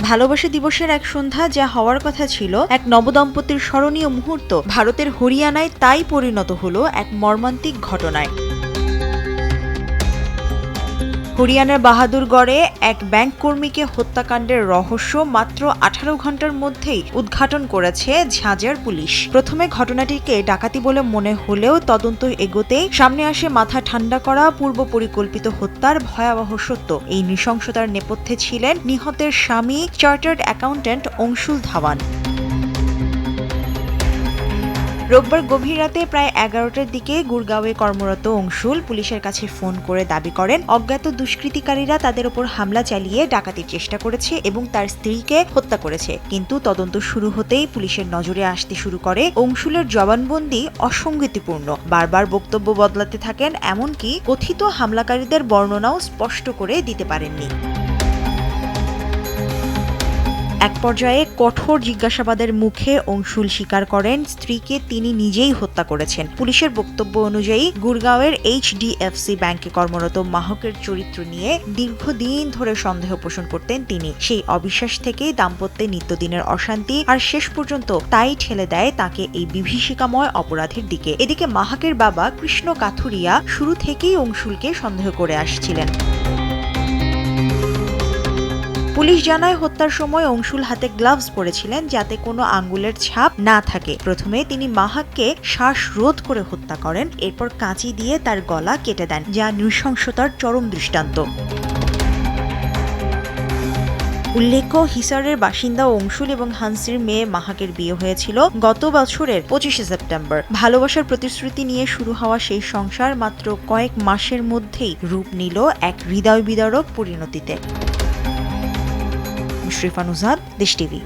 ভালোবাসা দিবসের এক সন্ধ্যা যা হওয়ার কথা ছিল এক নবদম্পতির স্মরণীয় মুহূর্ত, ভারতের হরিয়ানায় তাই পরিণত হলো এক মর্মান্তিক ঘটনায়। হরিয়ানার বাহাদুরগড়ে এক ব্যাংক কর্মীকে হত্যাকাণ্ডের রহস্য মাত্র 18 ঘন্টার মধ্যেই উদ্ঘাটন করেছে ঝাঁঝার পুলিশ। প্রথমে ঘটনাটিকে ডাকাতি বলে মনে হলেও তদন্ত এগোতেই সামনে আসে মাথা ঠান্ডা করা পূর্ব পরিকল্পিত হত্যার ভয়াবহ সত্য। এই নৃশংসতার নেপথ্যে ছিলেন নিহতের স্বামী চার্টার্ড অ্যাকাউন্ট্যান্ট অংশুল ধাওয়ান। রোববার গভীর রাতে প্রায় 11টার দিকে গুরগাঁওয়ে কর্মরত অংশুল পুলিশের কাছে ফোন করে দাবি করেন অজ্ঞাত দুষ্কৃতিকারীরা তাদের উপর হামলা চালিয়ে ডাকাতির চেষ্টা করেছে এবং তার স্ত্রীকে হত্যা করেছে। কিন্তু তদন্ত শুরু হতেই পুলিশের নজরে আসতে শুরু করে অংশুলের জবানবন্দি অসঙ্গতিপূর্ণ। বারবার বক্তব্য বদলাতে থাকেন, এমনকি কথিত হামলাকারীদের বর্ণনাও স্পষ্ট করে দিতে পারেননি। এক পর্যায়ে কঠোর জিজ্ঞাসাবাদের মুখে অংশুল স্বীকার করেন স্ত্রীকে তিনি নিজেই হত্যা করেছেন। পুলিশের বক্তব্য অনুযায়ী গুরগাঁওয়ের HDFC ব্যাংকে কর্মরত মাহকের চরিত্র নিয়ে দীর্ঘদিন ধরে সন্দেহ পোষণ করতেন তিনি। সেই অবিশ্বাস থেকেই দাম্পত্যে নিত্যদিনের অশান্তি, আর শেষ পর্যন্ত তাই ঠেলে দেয় তাকে এই বিভীষিকাময় অপরাধের দিকে। এদিকে মাহকের বাবা কৃষ্ণ কাথুরিয়া শুরু থেকেই অংশুলকে সন্দেহ করে আসছিলেন। পুলিশ জানায় হত্যার সময় অংশুল হাতে গ্লাভস পরেছিলেন যাতে কোনো আঙ্গুলের ছাপ না থাকে। প্রথমে তিনি মাহাককে শ্বাসরোধ করে হত্যা করেন, এরপর কাঁচি দিয়ে তার গলা কেটে দেন, যা নৃশংসতার চরম দৃষ্টান্ত। উল্লেখ্য, হিসারের বাসিন্দা অংশুল এবং হান্সির মেয়ে মাহাকের বিয়ে হয়েছিল গত বছরের 25শে সেপ্টেম্বর। ভালোবাসার প্রতিশ্রুতি নিয়ে শুরু হওয়া সেই সংসার মাত্র কয়েক মাসের মধ্যেই রূপ নিল এক হৃদয় বিদারক পরিণতিতে। মুশরিফা নুজহাত, দেশ টিভি।